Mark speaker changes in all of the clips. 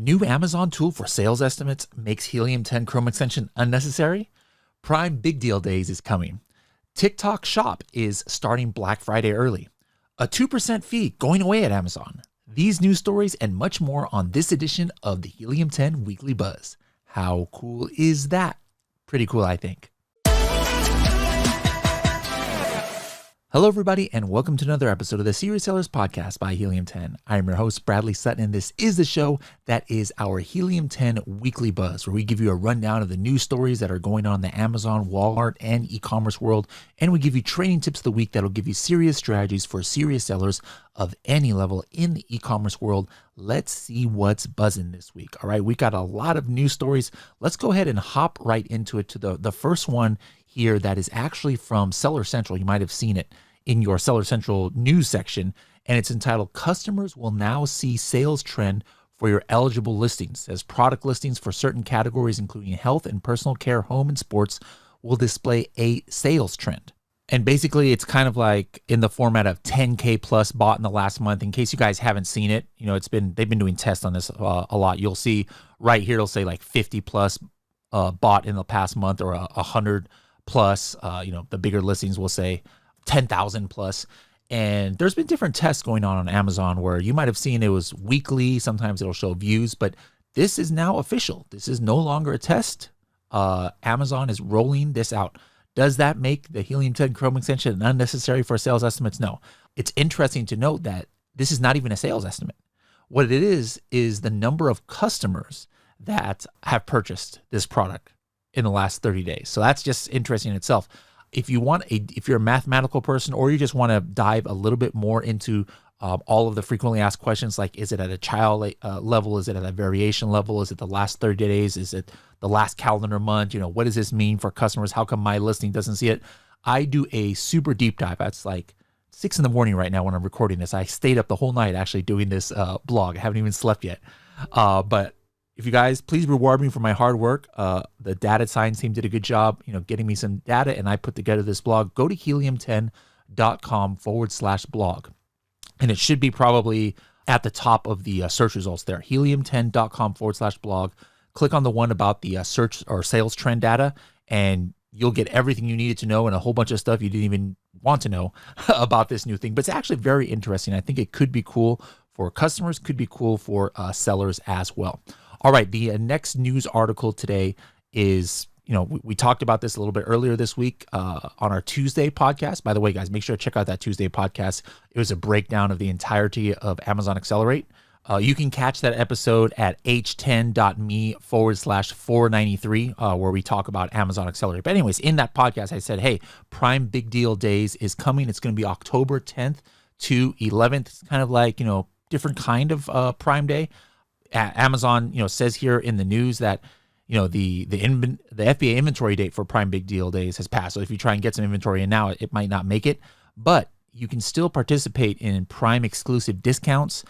Speaker 1: New Amazon tool for sales estimates makes Helium 10 Chrome extension unnecessary. Prime Big Deal Days is coming. TikTok Shop is starting Black Friday early. A 2% fee going away at Amazon. These news stories and much more on this edition of the Helium 10 Weekly Buzz. How cool is that? Pretty cool, I think. Hello, everybody, and welcome to another episode of the Serious Sellers Podcast by Helium 10. I am your host, Bradley Sutton, and this is the show that is our Helium 10 Weekly Buzz, where we give you a rundown of the news stories that are going on in the Amazon, Walmart, and e-commerce world, and we give you training tips of the week that will give you serious strategies for serious sellers of any level in the e-commerce world. Let's see what's buzzing this week. All right, we got a lot of news stories. Let's go ahead and hop right into it to the first one here that is actually from Seller Central. You might have seen it in your Seller Central news section, and it's entitled "Customers Will Now See Sales Trend for Your Eligible Listings," as product listings for certain categories, including health and personal care, home and sports, will display a sales trend. And basically, it's kind of like in the format of 10K plus bought in the last month. In case you guys haven't seen it, you know, they've been doing tests on this a lot. You'll see right here, it'll say like 50 plus bought in the past month, or 100 plus. The bigger listings will say 10,000 plus. And there's been different tests going on Amazon where you might have seen it was weekly. Sometimes it'll show views, but this is now official. This is no longer a test. Amazon is rolling this out. Does that make the Helium 10 Chrome extension unnecessary for sales estimates? No. It's interesting to note that this is not even a sales estimate. What it is the number of customers that have purchased this product in the last 30 days. So that's just interesting in itself. If you're a mathematical person, or you just want to dive a little bit more into all of the frequently asked questions, like is it at a child level, is it at a variation level, is it the last 30 days, is it the last calendar month, what does this mean for customers, how come my listing doesn't see it? I do a super deep dive. That's like 6 a.m. right now when I'm recording this. I stayed up the whole night actually doing this blog. I haven't even slept yet. But if you guys, please reward me for my hard work. The data science team did a good job, getting me some data, and I put together this blog. Go to helium10.com/blog. And it should be probably at the top of the search results there. helium10.com/blog. Click on the one about the search or sales trend data, and you'll get everything you needed to know and a whole bunch of stuff you didn't even want to know about this new thing. But it's actually very interesting. I think it could be cool for customers, could be cool for sellers as well. All right, the next news article today is, we talked about this a little bit earlier this week on our Tuesday podcast. By the way, guys, make sure to check out that Tuesday podcast. It was a breakdown of the entirety of Amazon Accelerate. You can catch that episode at h10.me/493, where we talk about Amazon Accelerate. But anyways, in that podcast, I said, hey, Prime Big Deal Days is coming. It's going to be October 10th to 11th. It's kind of like, different kind of Prime Day. Amazon, says here in the news that, the FBA inventory date for Prime Big Deal Days has passed. So if you try and get some inventory in now, it might not make it, but you can still participate in Prime exclusive discounts,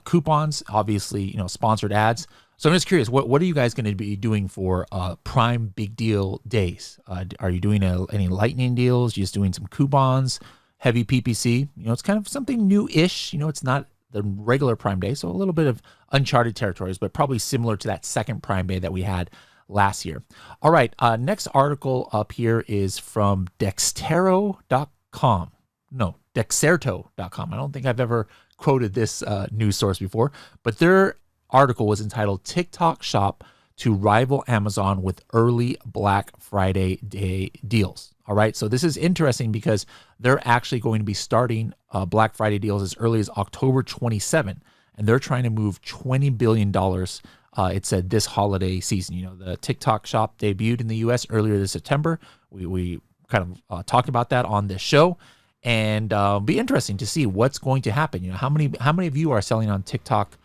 Speaker 1: coupons, obviously, sponsored ads. So I'm just curious, what are you guys going to be doing for Prime Big Deal Days? Are you doing any lightning deals? Just doing some coupons, heavy PPC? It's kind of something new-ish. It's not the regular Prime Day, so a little bit of uncharted territories, but probably similar to that second Prime Day that we had last year. All right, next article up here is from Dexerto.com. No, Dexerto.com. I don't think I've ever quoted this news source before, but their article was entitled "TikTok Shop to Rival Amazon with Early Black Friday Day Deals." All right, so this is interesting because they're actually going to be starting Black Friday deals as early as October 27, and they're trying to move $20 billion, it said, this holiday season. The TikTok Shop debuted in the U.S. earlier this September. We kind of talked about that on this show, and be interesting to see what's going to happen. How many of you are selling on TikTok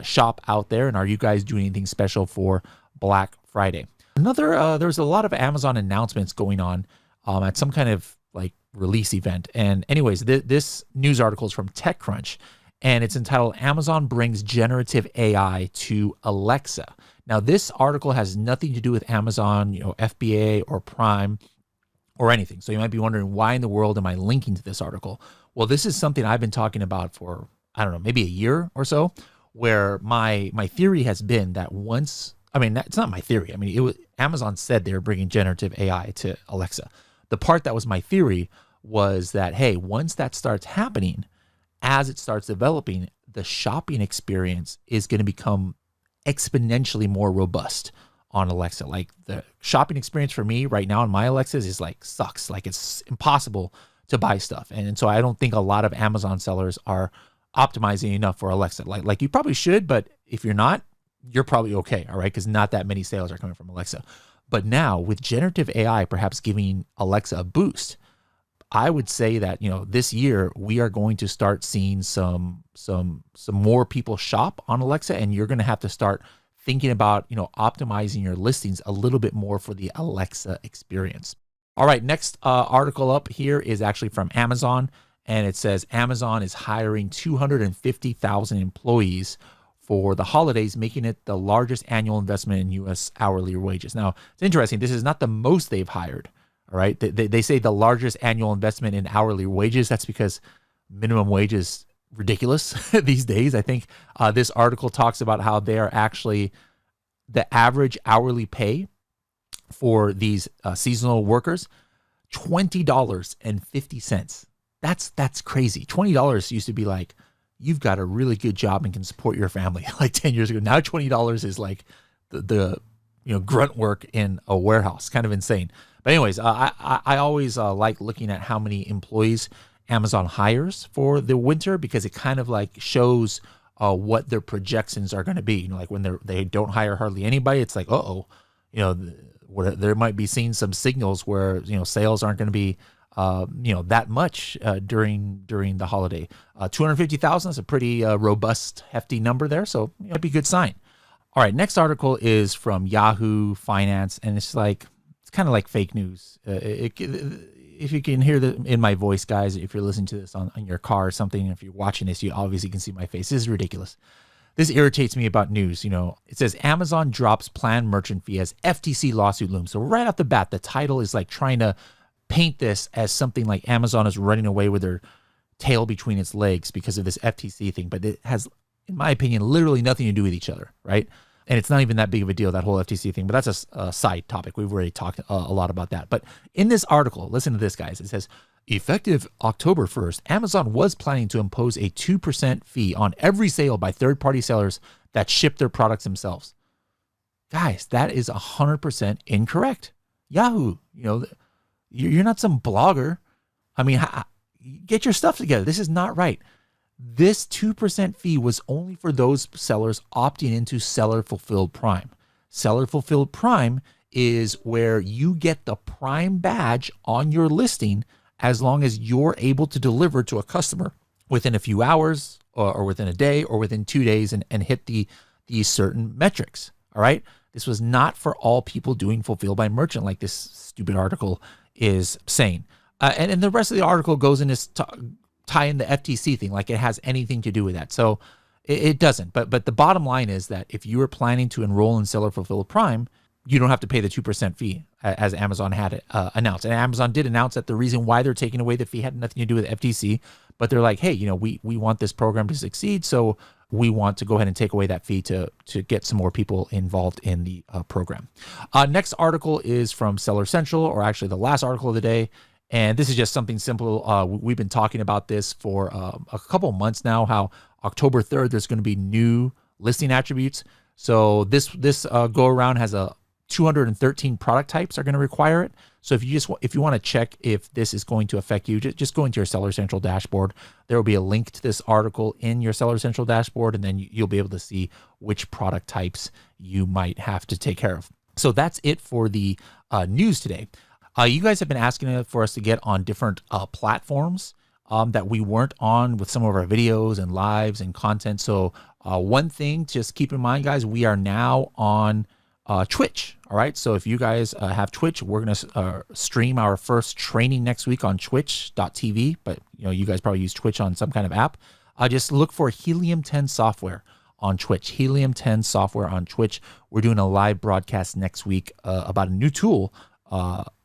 Speaker 1: Shop out there, and are you guys doing anything special for Black Friday? There's a lot of Amazon announcements going on at some kind of like release event. And anyways, this news article is from TechCrunch, and it's entitled "Amazon Brings Generative AI to Alexa." Now, this article has nothing to do with Amazon, FBA or Prime or anything. So you might be wondering, why in the world am I linking to this article? Well, this is something I've been talking about for, I don't know, maybe a year or so, where my theory has been that once, I mean, it's not my theory. I mean, Amazon said they were bringing generative AI to Alexa. The part that was my theory was that, hey, once that starts happening, as it starts developing, the shopping experience is going to become exponentially more robust on Alexa. Like the shopping experience for me right now on my Alexas is like sucks. Like it's impossible to buy stuff. And so I don't think a lot of Amazon sellers are optimizing enough for Alexa. Like you probably should, but if you're not, you're probably okay. All right. Because not that many sales are coming from Alexa. But now with generative AI perhaps giving Alexa a boost, I would say that, this year we are going to start seeing some more people shop on Alexa, and you're going to have to start thinking about, optimizing your listings a little bit more for the Alexa experience. All right, next article up here is actually from Amazon, and it says Amazon is hiring 250,000 employees for the holidays, making it the largest annual investment in U.S. hourly wages. Now, it's interesting. This is not the most they've hired. All right. They say the largest annual investment in hourly wages. That's because minimum wage is ridiculous these days. I think this article talks about how they are actually the average hourly pay for these seasonal workers, $20.50. That's crazy. $20 used to be like, you've got a really good job and can support your family like 10 years ago. Now $20 is like the grunt work in a warehouse. Kind of insane. But anyways, I always like looking at how many employees Amazon hires for the winter, because it kind of like shows what their projections are going to be. Like when they don't hire hardly anybody, it's like, there might be seeing some signals where sales aren't going to be that much during the holiday. 250,000 is a pretty robust, hefty number there, so it'd be a good sign. All right, next article is from Yahoo Finance, and it's kind of like fake news. If you can hear in my voice, guys, if you're listening to this on your car or something, if you're watching this, you obviously can see my face. This is ridiculous. This irritates me about news. It says Amazon drops planned merchant fee as FTC lawsuit looms. So right off the bat, the title is like trying to paint this as something like Amazon is running away with their tail between its legs because of this FTC thing. But it has, in my opinion, literally nothing to do with each other, right? And it's not even that big of a deal, that whole FTC thing, but that's a side topic. We've already talked a lot about that. But in this article, listen to this, guys. It says, effective October 1st, Amazon was planning to impose a 2% fee on every sale by third-party sellers that ship their products themselves. Guys, that is 100% incorrect. Yahoo, you're not some blogger. I mean, get your stuff together. This is not right. This 2% fee was only for those sellers opting into Seller Fulfilled Prime. Seller Fulfilled Prime is where you get the Prime badge on your listing as long as you're able to deliver to a customer within a few hours or within a day or within 2 days and hit these certain metrics. All right. This was not for all people doing Fulfilled by Merchant like this stupid article is saying. And the rest of the article goes into tie in the FTC thing, like it has anything to do with that. So it doesn't. But the bottom line is that if you are planning to enroll in Seller Fulfilled Prime, you don't have to pay the 2% fee as Amazon had announced. And Amazon did announce that the reason why they're taking away the fee had nothing to do with FTC, but they're like, hey, we want this program to succeed, so we want to go ahead and take away that fee to get some more people involved in the program. Next article is from Seller Central, or actually the last article of the day. And this is just something simple. We've been talking about this for a couple of months now, how October 3rd, there's going to be new listing attributes. So this go around has 213 product types are going to require it. So if you want to check if this is going to affect you, just go into your Seller Central dashboard. There will be a link to this article in your Seller Central dashboard, and then you'll be able to see which product types you might have to take care of. So that's it for the news today. You guys have been asking for us to get on different platforms that we weren't on with some of our videos and lives and content. So one thing, just keep in mind, guys, we are now on Twitch. All right. So if you guys have Twitch, we're going to stream our first training next week on twitch.tv. But you guys probably use Twitch on some kind of app. Just look for Helium 10 software on Twitch. Helium 10 software on Twitch. We're doing a live broadcast next week about a new tool,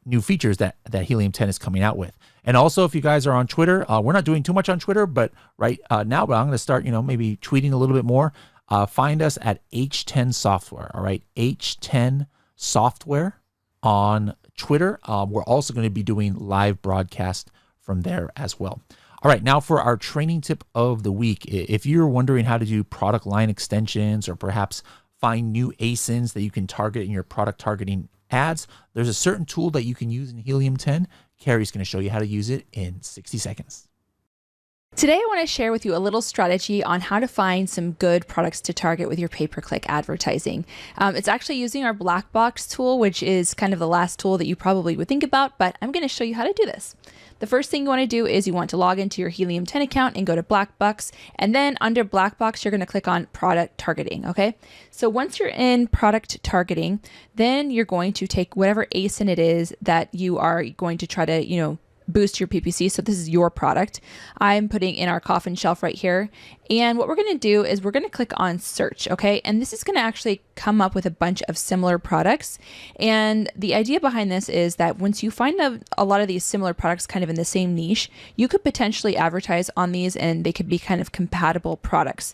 Speaker 1: new features that Helium 10 is coming out with. And also, if you guys are on Twitter, we're not doing too much on Twitter, but right now, but I'm going to start, maybe tweeting a little bit more. find us at H10 Software. All right, H10 Software on Twitter. We're also going to be doing live broadcast from there as well. All right, now for our training tip of the week. If you're wondering how to do product line extensions or perhaps find new ASINs that you can target in your product targeting ads, there's a certain tool that you can use in Helium 10. Carrie's going to show you how to use it in 60 seconds.
Speaker 2: Today, I want to share with you a little strategy on how to find some good products to target with your pay-per-click advertising. It's actually using our Blackbox tool, which is kind of the last tool that you probably would think about, but I'm going to show you how to do this. The first thing you want to do is you want to log into your Helium 10 account and go to Blackbox. And then under Blackbox, you're going to click on product targeting. Okay. So once you're in product targeting, then you're going to take whatever ASIN it is that you are going to try to, boost your PPC. So this is your product. I'm putting in our coffin shelf right here. And what we're going to do is we're going to click on search. Okay. And this is going to actually come up with a bunch of similar products. And the idea behind this is that once you find a lot of these similar products kind of in the same niche, you could potentially advertise on these and they could be kind of compatible products.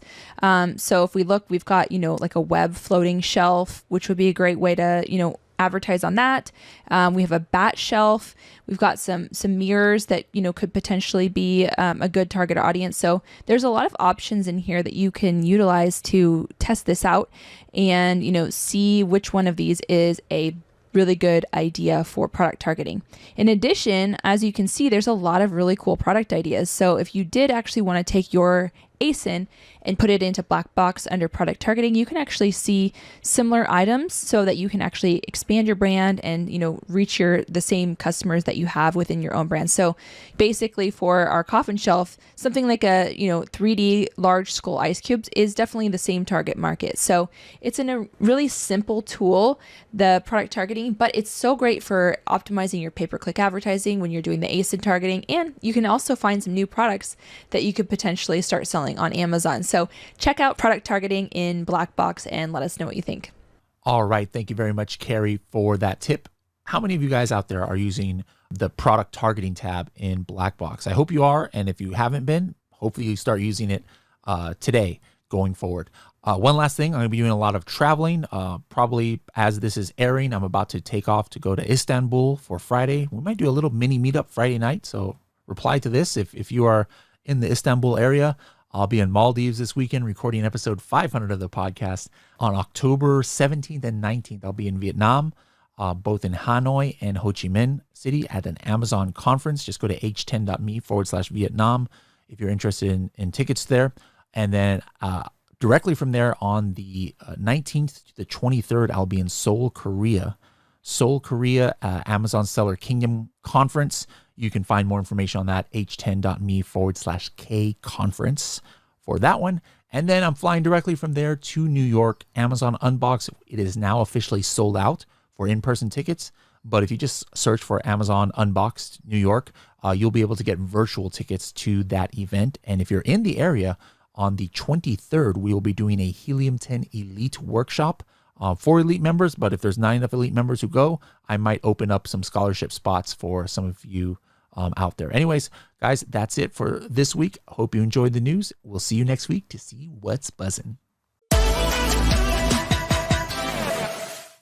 Speaker 2: So if we look, we've got, like a web floating shelf, which would be a great way to, advertise on that. We have a bat shelf. We've got some mirrors that could potentially be a good target audience. So there's a lot of options in here that you can utilize to test this out and see which one of these is a really good idea for product targeting. In addition, as you can see, there's a lot of really cool product ideas. So if you did actually want to take your ASIN and put it into Blackbox under product targeting, you can actually see similar items so that you can actually expand your brand and reach the same customers that you have within your own brand. So basically for our coffin shelf, something like a 3D large skull ice cubes is definitely the same target market. So it's a really simple tool, the product targeting, but it's so great for optimizing your pay-per-click advertising when you're doing the ASIN targeting, and you can also find some new products that you could potentially start selling on Amazon. So check out product targeting in Blackbox and let us know what you think.
Speaker 1: All right. Thank you very much, Carrie, for that tip. How many of you guys out there are using the product targeting tab in Blackbox? I hope you are. And if you haven't been, hopefully you start using it today going forward. One last thing, I'm going to be doing a lot of traveling. Probably as this is airing, I'm about to take off to go to Istanbul for Friday. We might do a little mini meetup Friday night. So reply to this if you are in the Istanbul area. I'll be in Maldives this weekend recording episode 500 of the podcast. On October 17th and 19th, I'll be in Vietnam, both in Hanoi and Ho Chi Minh City at an Amazon conference. Just go to h10.me/Vietnam if you're interested in tickets there. And then directly from there on the 19th to the 23rd, I'll be in Seoul, Korea. Seoul, Korea, Amazon Seller Kingdom Conference. You can find more information on that, h10.me/K conference for that one. And then I'm flying directly from there to New York, Amazon Unbox. It is now officially sold out for in-person tickets. But if you just search for Amazon Unboxed New York, you'll be able to get virtual tickets to that event. And if you're in the area, on the 23rd, we will be doing a Helium 10 Elite workshop for elite members. But if there's not enough elite members who go, I might open up some scholarship spots for some of you out there. Anyways, guys, that's it for this week. Hope you enjoyed the news. We'll see you next week to see what's buzzing.